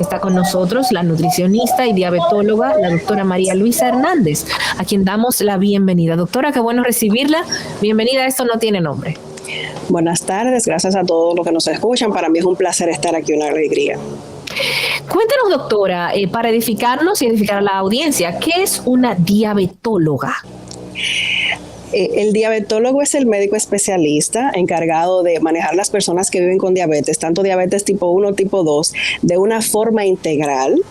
Está con nosotros la nutricionista y diabetóloga, la doctora María Luisa Hernández, a quien damos la bienvenida. Doctora, qué bueno recibirla. Bienvenida a Esto No Tiene Nombre. Buenas tardes, gracias a todos los que nos escuchan. Para mí es un placer estar aquí, una alegría. Cuéntanos, doctora, para edificarnos y edificar a la audiencia, ¿qué es una diabetóloga? El diabetólogo es el médico especialista encargado de manejar las personas que viven con diabetes, tanto diabetes tipo 1, tipo 2, de una forma integral.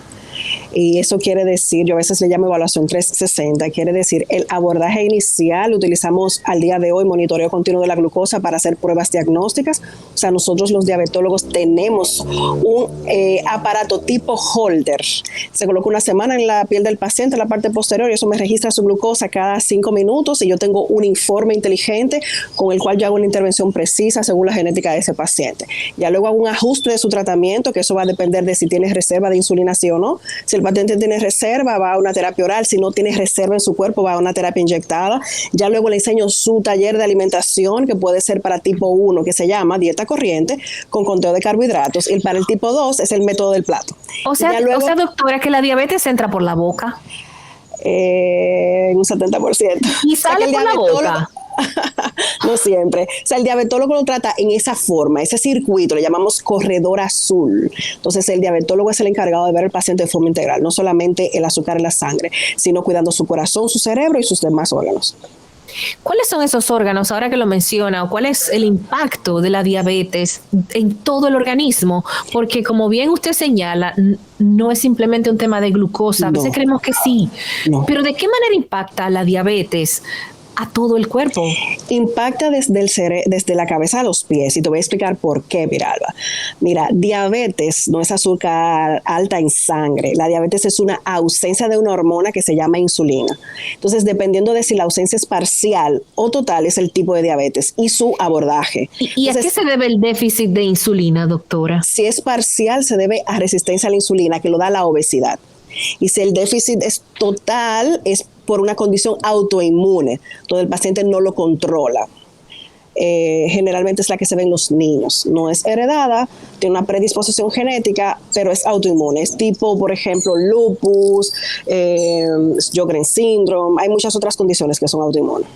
Y eso quiere decir, yo a veces le llamo evaluación 360, quiere decir el abordaje inicial. Utilizamos al día de hoy monitoreo continuo de la glucosa para hacer pruebas diagnósticas. O sea, nosotros los diabetólogos tenemos un aparato tipo holder. Se coloca una semana en la piel del paciente, en la parte posterior, y eso me registra su glucosa cada 5 minutos y yo tengo un informe inteligente con el cual yo hago una intervención precisa según la genética de ese paciente. Ya luego hago un ajuste de su tratamiento, que eso va a depender de si tienes reserva de insulina sí o no. Si el paciente tiene reserva, va a una terapia oral. Si no tiene reserva en su cuerpo, va a una terapia inyectada. Ya luego le enseño su taller de alimentación, que puede ser para tipo 1, que se llama dieta corriente, con conteo de carbohidratos. Y para el tipo 2 es el método del plato. O sea, doctora, que la diabetes entra por la boca. Un 70%. ¿Y sale por la boca? No siempre. O sea, el diabetólogo lo trata en esa forma, ese circuito, le llamamos corredor azul. Entonces, el diabetólogo es el encargado de ver al paciente de forma integral, no solamente el azúcar en la sangre, sino cuidando su corazón, su cerebro y sus demás órganos. ¿Cuáles son esos órganos, ahora que lo menciona, o cuál es el impacto de la diabetes en todo el organismo? Porque como bien usted señala, no es simplemente un tema de glucosa, a veces creemos que sí, pero ¿de qué manera impacta la diabetes a todo el cuerpo? Impacta desde la cabeza a los pies, y te voy a explicar por qué, Miralba. Mira, diabetes no es azúcar alta en sangre. La diabetes es una ausencia de una hormona que se llama insulina. Entonces, dependiendo de si la ausencia es parcial o total, es el tipo de diabetes y su abordaje. ¿Y a qué se debe el déficit de insulina, doctora? Si es parcial, se debe a resistencia a la insulina, que lo da la obesidad. Y si el déficit es total, es por una condición autoinmune, donde el paciente no lo controla. Generalmente es la que se ve en los niños. No es heredada, tiene una predisposición genética, pero es autoinmune. Es tipo, por ejemplo, lupus, Sjögren síndrome. Hay muchas otras condiciones que son autoinmunes.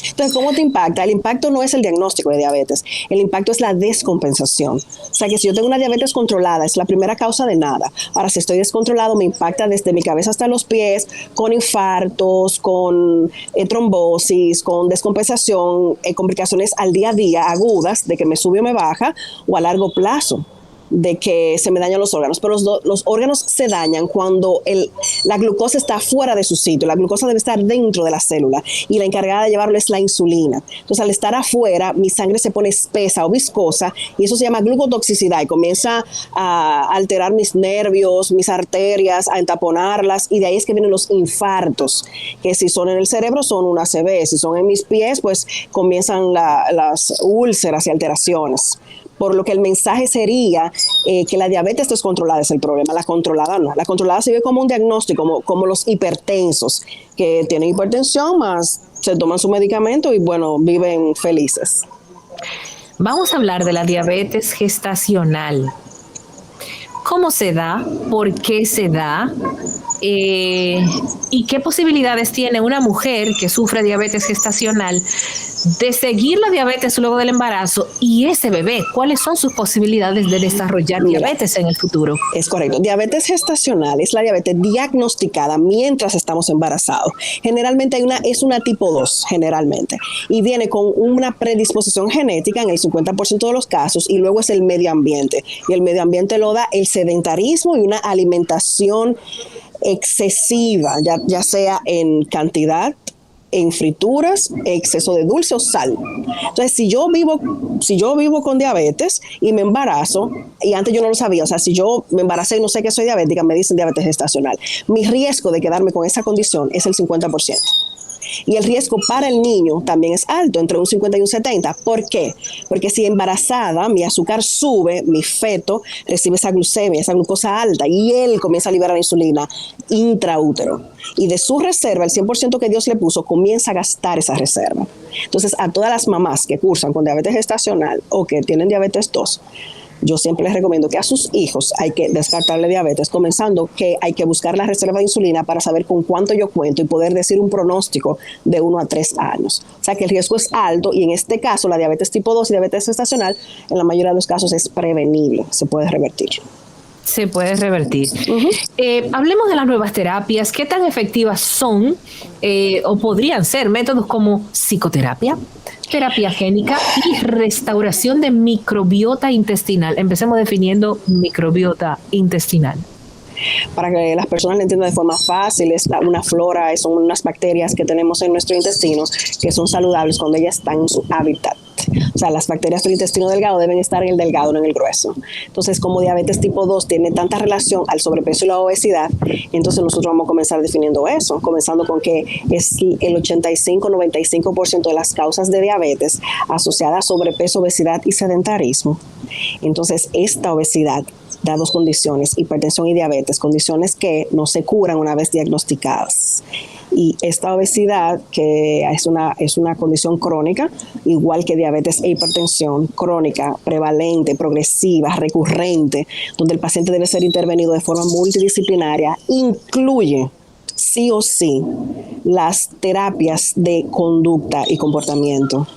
Entonces, ¿cómo te impacta? El impacto no es el diagnóstico de diabetes, el impacto es la descompensación. O sea que si yo tengo una diabetes controlada, es la primera causa de nada. Ahora, si estoy descontrolado, me impacta desde mi cabeza hasta los pies, con infartos, con trombosis, con descompensación, complicaciones al día a día agudas, de que me sube o me baja, o a largo plazo, de que se me dañan los órganos. Pero los órganos se dañan cuando la glucosa está fuera de su sitio. La glucosa debe estar dentro de la célula y la encargada de llevarlo es la insulina. Entonces, al estar afuera, mi sangre se pone espesa o viscosa y eso se llama glucotoxicidad y comienza a alterar mis nervios, mis arterias, a entaponarlas, y de ahí es que vienen los infartos, que si son en el cerebro son una ACV, si son en mis pies, pues comienzan las úlceras y alteraciones. Por lo que el mensaje sería que la diabetes descontrolada es el problema, la controlada no. La controlada se ve como un diagnóstico, como los hipertensos, que tienen hipertensión, más se toman su medicamento y bueno, viven felices. Vamos a hablar de la diabetes gestacional. ¿Cómo se da? ¿Por qué se da? ¿Y qué posibilidades tiene una mujer que sufre diabetes gestacional de seguir la diabetes luego del embarazo y ese bebé? ¿Cuáles son sus posibilidades de desarrollar diabetes en el futuro? Es correcto. Diabetes gestacional es la diabetes diagnosticada mientras estamos embarazados. Generalmente es una tipo 2, generalmente, y viene con una predisposición genética en el 50% de los casos, y luego es el medio ambiente. Y el medio ambiente lo da el sedentarismo y una alimentación excesiva, ya sea en cantidad, en frituras, exceso de dulce o sal. Entonces, si yo vivo con diabetes y me embarazo, y antes yo no lo sabía, o sea, si yo me embaracé y no sé que soy diabética, me dicen diabetes gestacional, mi riesgo de quedarme con esa condición es el 50%. Y el riesgo para el niño también es alto, entre un 50 y un 70. ¿Por qué? Porque si embarazada, mi azúcar sube, mi feto recibe esa glucemia, esa glucosa alta, y él comienza a liberar insulina intraútero. Y de su reserva, el 100% que Dios le puso, comienza a gastar esa reserva. Entonces, a todas las mamás que cursan con diabetes gestacional o que tienen diabetes 2, yo siempre les recomiendo que a sus hijos hay que descartarle diabetes, comenzando que hay que buscar la reserva de insulina para saber con cuánto yo cuento y poder decir un pronóstico de 1 a 3 años. O sea que el riesgo es alto y en este caso la diabetes tipo 2 y diabetes gestacional en la mayoría de los casos es prevenible, se puede revertir. Se puede revertir. Hablemos de las nuevas terapias. ¿Qué tan efectivas son o podrían ser métodos como psicoterapia, terapia génica y restauración de microbiota intestinal? Empecemos definiendo microbiota intestinal. Para que las personas lo entiendan de forma fácil, es una flora, son unas bacterias que tenemos en nuestro intestino que son saludables cuando ellas están en su hábitat. O sea, las bacterias del intestino delgado deben estar en el delgado, no en el grueso. Entonces, como diabetes tipo 2 tiene tanta relación al sobrepeso y la obesidad, entonces nosotros vamos a comenzar definiendo eso, comenzando con que es el 85-95% de las causas de diabetes asociadas a sobrepeso, obesidad y sedentarismo. Entonces, esta obesidad da dos condiciones, hipertensión y diabetes, condiciones que no se curan una vez diagnosticadas. Y esta obesidad, que es una condición crónica, igual que diabetes e hipertensión, crónica, prevalente, progresiva, recurrente, donde el paciente debe ser intervenido de forma multidisciplinaria, incluye sí o sí las terapias de conducta y comportamiento.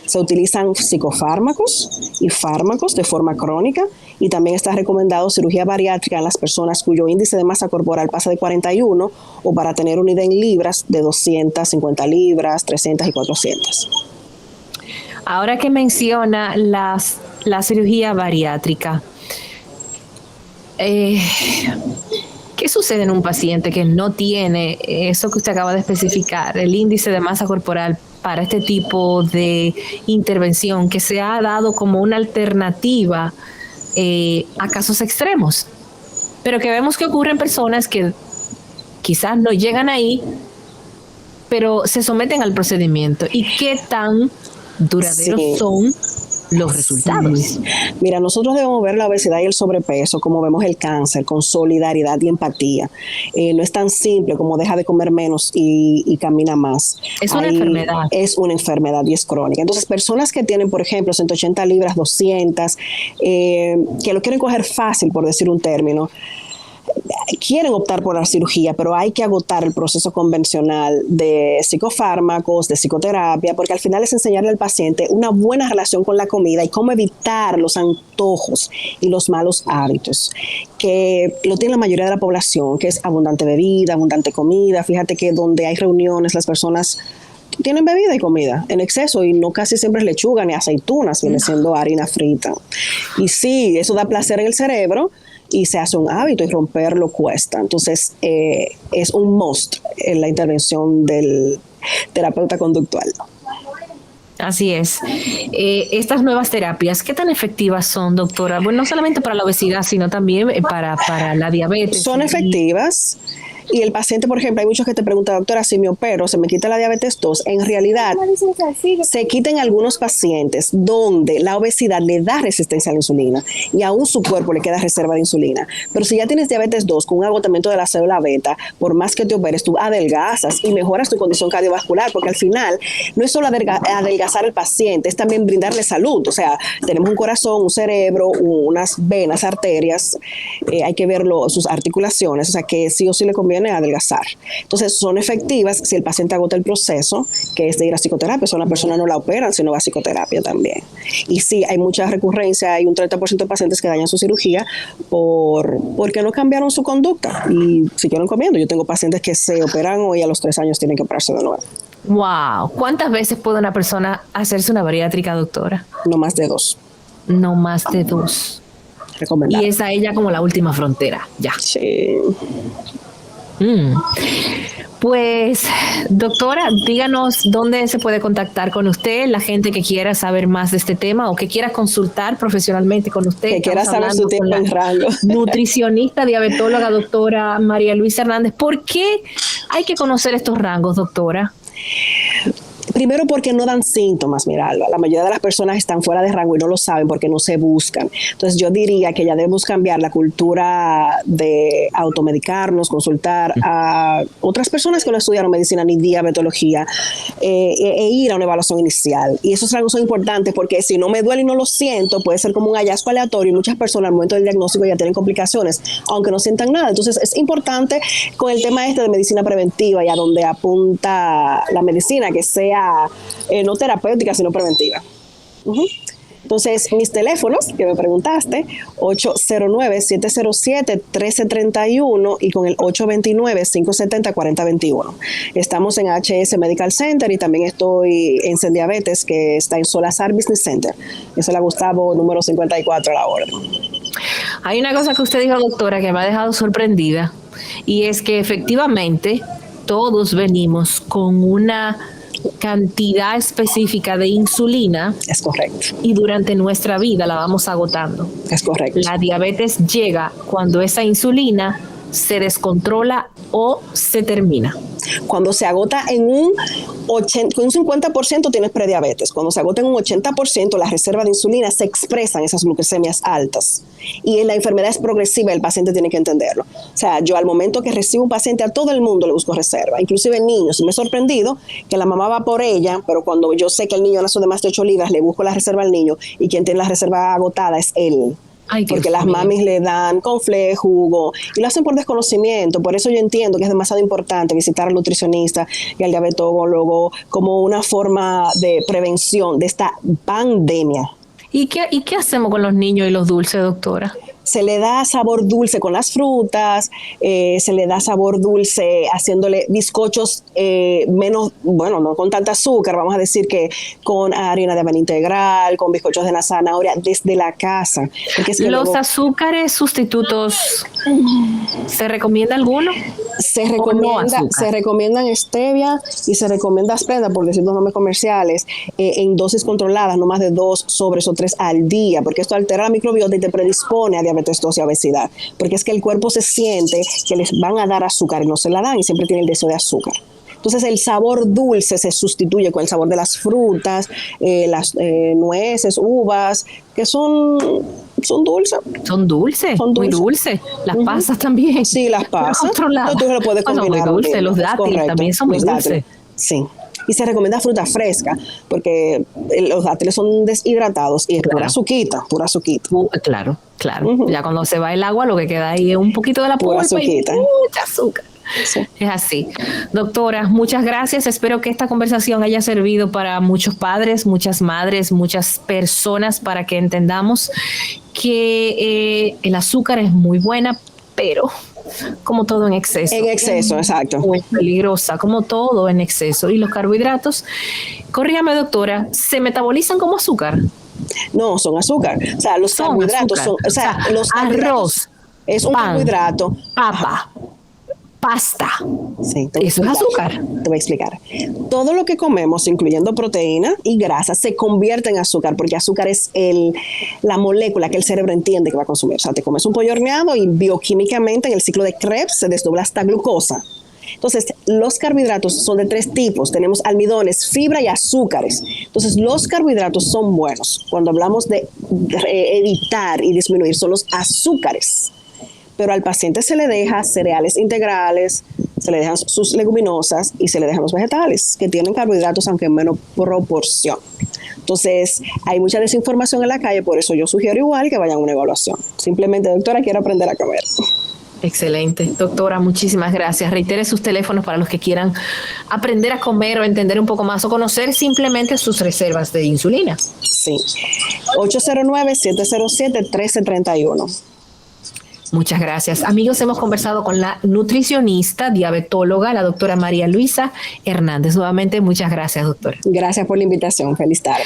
Se utilizan psicofármacos y fármacos de forma crónica y también está recomendado cirugía bariátrica en las personas cuyo índice de masa corporal pasa de 41 o para tener unidad en libras de 250 libras, 300 y 400. Ahora que menciona la cirugía bariátrica, ¿qué sucede en un paciente que no tiene eso que usted acaba de especificar, el índice de masa corporal para este tipo de intervención que se ha dado como una alternativa a casos extremos, pero que vemos que ocurre en personas que quizás no llegan ahí, pero se someten al procedimiento? ¿Y qué tan duraderos son los resultados? Sí. Mira, nosotros debemos ver la obesidad y el sobrepeso como vemos el cáncer, con solidaridad y empatía. No es tan simple como deja de comer menos y camina más. Es una enfermedad. Es una enfermedad y es crónica. Entonces, personas que tienen, por ejemplo, 180 libras, 200, que lo quieren coger fácil, por decir un término, quieren optar por la cirugía, pero hay que agotar el proceso convencional de psicofármacos, de psicoterapia, porque al final es enseñarle al paciente una buena relación con la comida y cómo evitar los antojos y los malos hábitos, que lo tiene la mayoría de la población, que es abundante bebida, abundante comida. Fíjate que donde hay reuniones las personas tienen bebida y comida en exceso y no casi siempre es lechuga ni aceitunas, viene siendo harina frita. Y sí, eso da placer en el cerebro, y se hace un hábito y romperlo cuesta. Entonces, es un must en la intervención del terapeuta conductual. Así es. Estas nuevas terapias, ¿qué tan efectivas son, doctora? Bueno, no solamente para la obesidad, sino también para la diabetes. Son efectivas. Y el paciente, por ejemplo, hay muchos que te preguntan, doctora, si me opero, se me quita la diabetes 2. En realidad, se quita en algunos pacientes donde la obesidad le da resistencia a la insulina y aún su cuerpo le queda reserva de insulina. Pero si ya tienes diabetes 2 con un agotamiento de la célula beta, por más que te operes, tú adelgazas y mejoras tu condición cardiovascular, porque al final no es solo adelgazar al paciente, es también brindarle salud. O sea, tenemos un corazón, un cerebro, unas venas, arterias, hay que ver sus articulaciones, o sea que sí o sí le conviene adelgazar. Entonces son efectivas si el paciente agota el proceso, que es de ir a psicoterapia. Si una persona no la operan, sino va a psicoterapia también. Y sí, hay mucha recurrencia, hay un 30% de pacientes que dañan su cirugía porque no cambiaron su conducta y siguieron comiendo. Yo tengo pacientes que se operan hoy a los 3 años tienen que operarse de nuevo. Wow. ¿Cuántas veces puede una persona hacerse una bariátrica, doctora? No más de 2. No más de 2. Recomendado. Y esa ella como la última frontera, ya. Sí. Pues, doctora, díganos dónde se puede contactar con usted, la gente que quiera saber más de este tema o que quiera consultar profesionalmente con usted. Que quiera saber su tiempo en rango. Nutricionista, diabetóloga, doctora María Luisa Hernández. ¿Por qué hay que conocer estos rangos, doctora? Primero porque no dan síntomas, mira, la mayoría de las personas están fuera de rango y no lo saben porque no se buscan. Entonces yo diría que ya debemos cambiar la cultura de automedicarnos, consultar a otras personas que no estudiaron medicina ni diabetología e ir a una evaluación inicial. Y esos rangos son importantes porque si no me duele y no lo siento, puede ser como un hallazgo aleatorio y muchas personas al momento del diagnóstico ya tienen complicaciones, aunque no sientan nada. Entonces es importante con el tema de medicina preventiva y a donde apunta la medicina, que sea no terapéutica, sino preventiva. Entonces, mis teléfonos, que me preguntaste, 809-707-1331 y con el 829-570-4021. Estamos en HS Medical Center y también estoy en Sendiabetes, que está en Solazar Business Center. Eso es la Gustavo número 54 a la orden. Hay una cosa que usted dijo, doctora, que me ha dejado sorprendida, y es que efectivamente todos venimos con una cantidad específica de insulina. Es correcto. Y durante nuestra vida la vamos agotando. Es correcto. La diabetes llega cuando esa insulina se descontrola o se termina. Cuando se agota en un 50% tienes prediabetes. Cuando se agota en un 80%, la reserva de insulina se expresa en esas glucemias altas. Y la enfermedad es progresiva, el paciente tiene que entenderlo. O sea, yo al momento que recibo un paciente, a todo el mundo le busco reserva, inclusive niños. Me he sorprendido que la mamá va por ella, pero cuando yo sé que el niño nació de más de 8 libras, le busco la reserva al niño y quien tiene la reserva agotada es él. Ay, porque las mamis le dan confle, jugo, y lo hacen por desconocimiento. Por eso yo entiendo que es demasiado importante visitar al nutricionista y al diabetólogo como una forma de prevención de esta pandemia. ¿Y qué hacemos con los niños y los dulces, doctora? Se le da sabor dulce con las frutas, se le da sabor dulce haciéndole bizcochos menos, bueno, no con tanta azúcar, vamos a decir que con harina de avena integral, con bizcochos de la zanahoria desde la casa. Porque es que ¿Los azúcares sustitutos, se recomienda alguno? Se recomiendan stevia y se recomienda Splenda, por decir los nombres comerciales, en dosis controladas, no más de 2 sobres o 3 al día, porque esto altera la microbiota y te predispone a diabetes, tos y obesidad, porque es que el cuerpo se siente que les van a dar azúcar y no se la dan y siempre tiene el deseo de azúcar. Entonces el sabor dulce se sustituye con el sabor de las frutas, las nueces, uvas, que son dulces. Son dulces, muy dulces. Las pasas también. Sí, las pasas. Controladas. Tú lo puedes combinar. Muy dulces, los dátiles también son muy dulces. Sí. Y se recomienda fruta fresca, porque los dátiles son deshidratados y es pura azuquita. Claro. Ya cuando se va el agua, lo que queda ahí es un poquito de la pulpa y mucha azúcar. Sí. Es así. Doctora, muchas gracias. Espero que esta conversación haya servido para muchos padres, muchas madres, muchas personas, para que entendamos que el azúcar es muy buena, pero como todo en exceso. En exceso, exacto. Muy peligrosa, como todo en exceso. Y los carbohidratos, corrígame, doctora, ¿se metabolizan como azúcar? No, son azúcar. O sea, los carbohidratos son, los arroz, es un carbohidrato. Papa, pasta. Sí, eso es azúcar. Te voy a explicar. Todo lo que comemos, incluyendo proteína y grasa, se convierte en azúcar, porque azúcar es la molécula que el cerebro entiende que va a consumir. O sea, te comes un pollo horneado y bioquímicamente en el ciclo de Krebs se desdobla hasta glucosa. Entonces, los carbohidratos son de 3 tipos. Tenemos almidones, fibra y azúcares. Entonces, los carbohidratos son buenos. Cuando hablamos de evitar y disminuir, son los azúcares. Pero al paciente se le deja cereales integrales, se le dejan sus leguminosas y se le dejan los vegetales, que tienen carbohidratos aunque en menor proporción. Entonces, hay mucha desinformación en la calle, por eso yo sugiero igual que vayan a una evaluación. Simplemente, doctora, quiero aprender a comer. Excelente. Doctora, muchísimas gracias. Reitere sus teléfonos para los que quieran aprender a comer o entender un poco más o conocer simplemente sus reservas de insulina. Sí. 809-707-1331. Muchas gracias. Amigos, hemos conversado con la nutricionista, diabetóloga, la doctora María Luisa Hernández. Nuevamente, muchas gracias, doctora. Gracias por la invitación. Feliz tarde.